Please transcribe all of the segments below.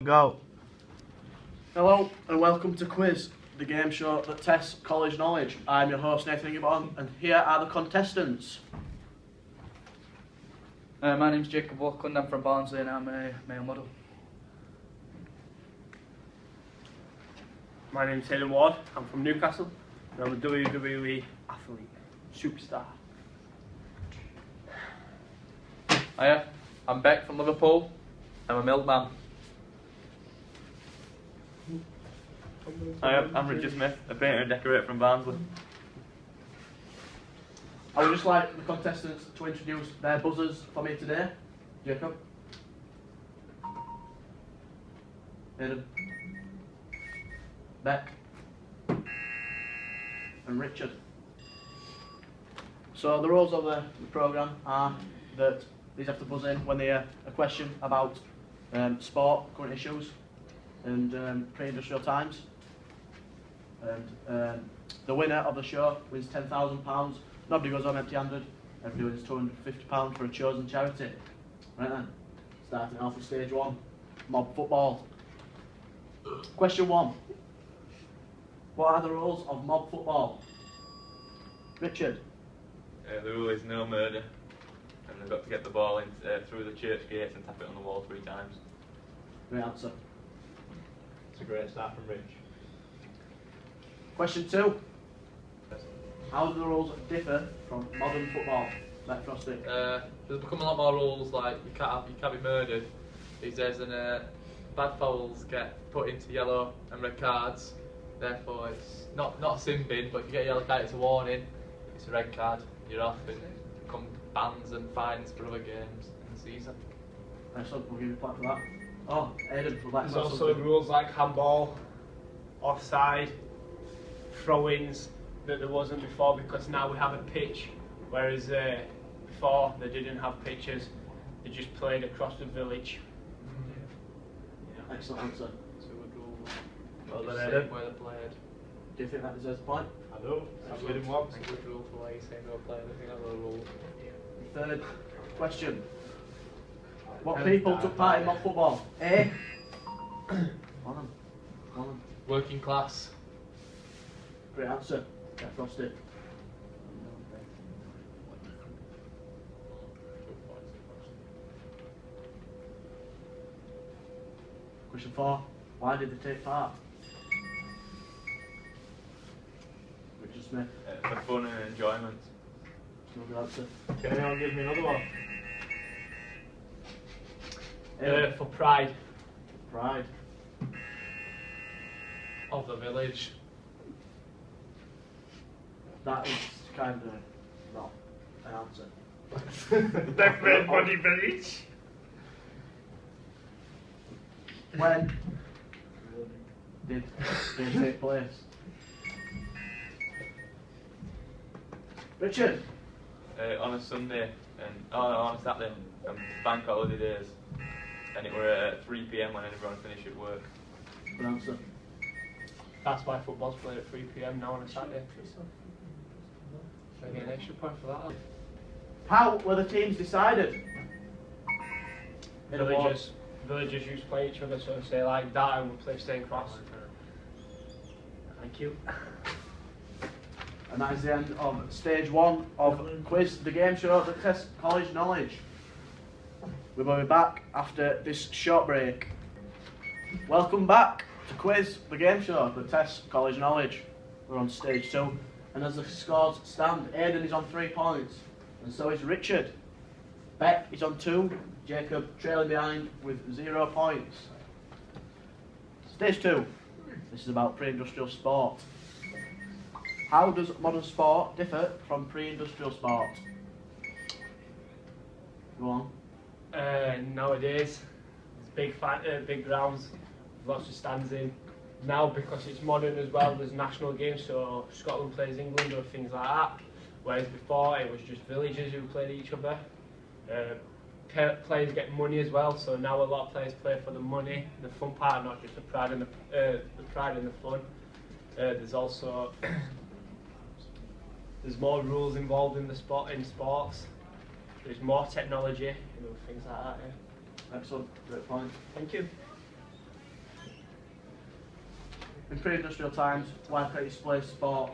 Go. Hello and welcome to Quiz, the game show that tests college knowledge. I'm your host Nathan Gibbon and here are the contestants. My name's Jacob Walkland, I'm from Barnsley and I'm a male model. My name's Haydn Ward, I'm from Newcastle and I'm a WWE athlete, superstar. Hiya, I'm Beck from Liverpool, I'm a milkman. Hi, I'm Richard Smith, a painter and decorator from Barnsley. I would just like the contestants to introduce their buzzers for me today. Jacob. Hayden. Beck. And Richard. So the rules of the programme are that these have to buzz in when they hear a question about sport, current issues and pre-industrial times. And the winner of the show wins £10,000. Nobody goes home empty-handed. Everybody wins £250 for a chosen charity. Right then, starting off with stage one, mob football. Question one. What are the rules of mob football? Richard. The rule is no murder, and they've got to get the ball in, through the church gates and tap it on the wall 3 times. Great answer. It's a great start from Rich. Question two. How do the rules differ from modern football? Beck Frosty. There's become a lot more rules, like you can't be murdered these days, and bad fouls get put into yellow and red cards. Therefore, it's not a sin bin, but if you get a yellow card, it's a warning. If it's a red card, you're off, and become bans and fines for other games in the season. Excellent, we'll give you a clap for that. Oh, Hayden, would like to There's add also something. rules like handball, offside, throw-ins that there wasn't before because now we have a pitch, whereas before they didn't have pitches, they just played across the village. Excellent answer. So good rules. Well done, Just Hayden. say where they're played. Do you think that deserves a point? I know, that's good in one. It's a good rule for why you say no playing. I think that's a rule. Third question. What people took part in mob football? A. On them. Working class. Great answer. Get Frosty. Question 4. Why did they take part? Richard Smith. For fun and enjoyment. No good answer. Can anyone give me another one? A. For pride. Pride. Of the village. That is kind of not an answer. Definitely body village. When did they take place? Richard. On a Sunday, and on a Saturday, bank holiday days, and it were at 3 PM when everyone finished at work. Good answer. That's why football's played at 3 PM now on a Saturday. Should I get an extra point for that? How were the teams decided? In a war. Villagers used to play each other, so say like that and we play staying cross. Thank you. And that is the end of stage 1 of Quiz, the game show that tests college knowledge. We will be back after this short break. Welcome back to Quiz, the game show that tests college knowledge. We're on stage 2, and as the scores stand, Hayden is on 3 points, and so is Richard. Beck is on 2, Jacob trailing behind with 0 points. Stage 2. This is about pre-industrial sport. How does modern sport differ from pre-industrial sport? Go on. Nowadays, there's big grounds, lots of stands in. Now, because it's modern as well, there's national games, so Scotland plays England or things like that. Whereas before, it was just villagers who played each other. Players get money as well, so now a lot of players play for the money, the fun part, not just the pride and the fun. There's also there's more rules involved in sports. There's more technology, things like that. Yeah. Excellent, great point. Thank you. in pre-industrial times, why can't you play sport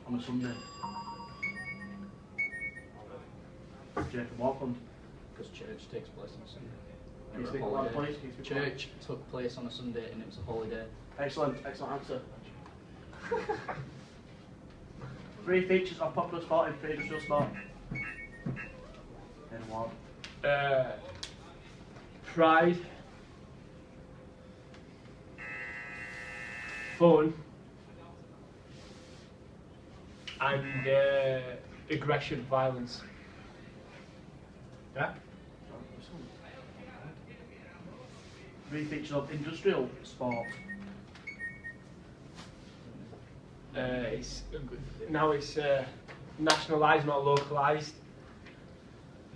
on a Sunday? Jacob Walkland. Because church takes place on a Sunday. Can you Or a speak loud, holiday. please? Can you speak loud? Church took place on a Sunday and it was a holiday. Excellent, excellent answer. 3 features of popular sport in pre-industrial sport. In one. Pride, fun, and aggression, violence. Yeah. 3 features of industrial sport. Now it's nationalised, not localised.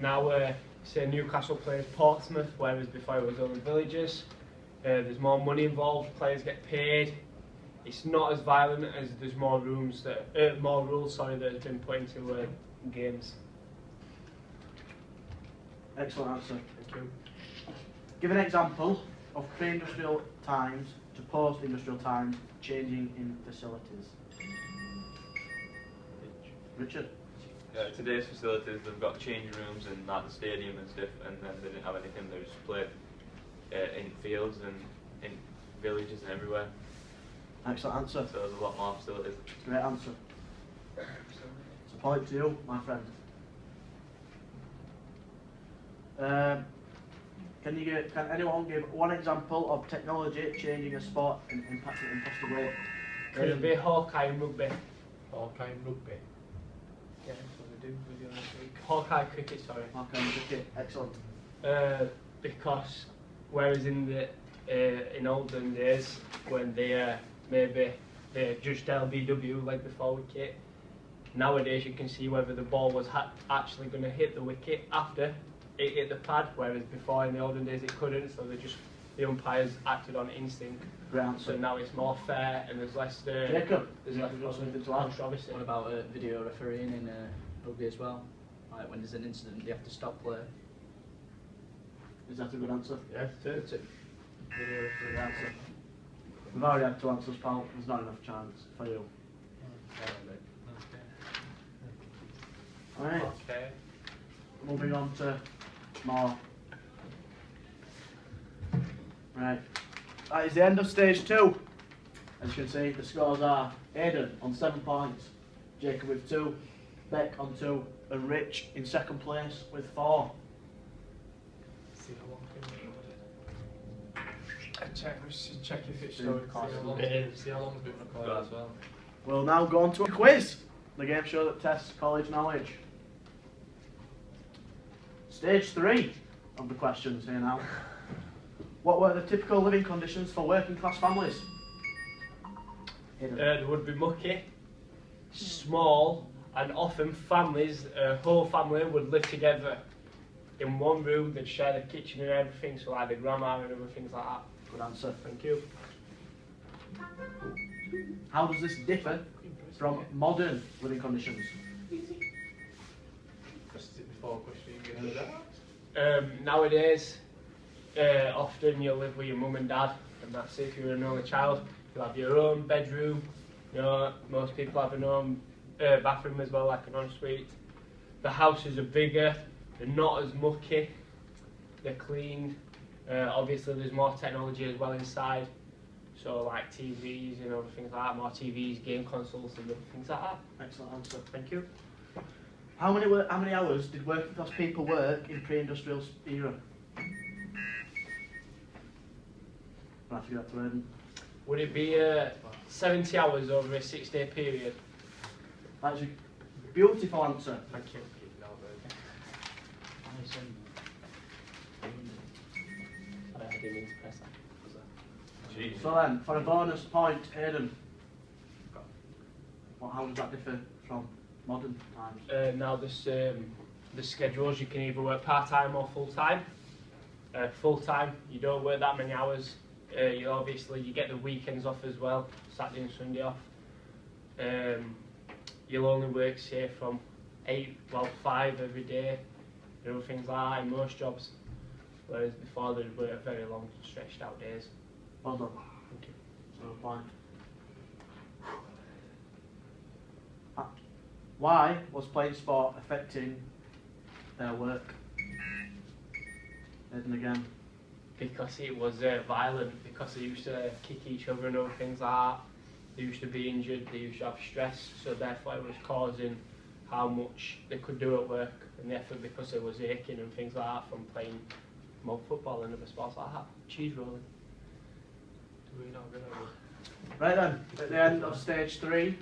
Now, say Newcastle plays Portsmouth, whereas before it was only villages. There's more money involved. Players get paid. It's not as violent as there's more rules that that have been put into games. Excellent answer. Thank you. Give an example of pre-industrial times to post-industrial times changing in facilities. Richard. Today's facilities, they've got changing rooms and like the stadium and stuff, and then they didn't have anything. They just played in fields and in villages and everywhere. Excellent answer. So there's a lot more facilities. Great answer. It's a point to you, my friend. Can anyone give one example of technology changing a sport and impacting it in a positive way? Could it be Hawkeye and rugby? Hawkeye and rugby. Yeah, that's what we do with the other week. Hawkeye cricket, sorry. Okay, okay, excellent. Because whereas in olden days when they maybe they judged LBW like before wicket, nowadays you can see whether the ball was actually going to hit the wicket after it hit the pad, whereas before in the olden days it couldn't, so the umpires acted on instinct. Great answer. So now it's more fair and there's less Jacob, there's have less you got something to add? controversy. What about video refereeing in rugby as well? Like when there's an incident, they have to stop play. Is that a good answer? Yes, too. That's it. Good answer. We've already had 2 answers, pal. There's not enough chance for you. Alright, Okay. moving on to more. Right. That is the end of stage 2. As you can see, the scores are Haydn on 7 points, Jacob with 2, Beck on 2, and Rich in second place with 4. See how long Check if it's See showing. how long- See how long it's been recorded as well. We'll now go on to a quiz, the game show that tests college knowledge. Stage 3 of the questions here now. What were the typical living conditions for working class families? There would be mucky, small, and often families, a whole family would live together in one room. They'd share the kitchen and everything, so like the grandma and other things like that. Good answer. Thank you. How does this differ from modern living conditions? Before question, you get that. Nowadays, often you'll live with your mum and dad, and that's it. If you're an only child, you'll have your own bedroom. You know, most people have an own bathroom as well, like an ensuite. The houses are bigger. They're not as mucky. They're cleaned. Obviously, there's more technology as well inside. So, like TVs and other things like that. More TVs, game consoles, and other things like that. Excellent answer. Thank you. How many hours did working class people work in pre-industrial era? I'll have to go to Haydn. Would it be 70 hours over a 6-day period? That's a beautiful answer. Thank you. I didn't mean to press that. Jeez. So then, for a bonus point, Haydn, how does that differ from modern times? Now the schedules, you can either work part-time or full-time. Full-time, you don't work that many hours. You get the weekends off as well, Saturday and Sunday off. You'll only work, say, from 5 every day, you know, things like that in most jobs. Whereas before they'd work very long, stretched out days. Well done. Thank you. No point. Why was playing sport affecting their work? Haydn again. Because it was violent, because they used to kick each other and other things like that. They used to be injured, they used to have stress, so therefore it was causing how much they could do at work, and therefore because it was aching and things like that from playing mob football and other sports like that. Cheese rolling. Do we not remember? Right then, at the end of stage 3,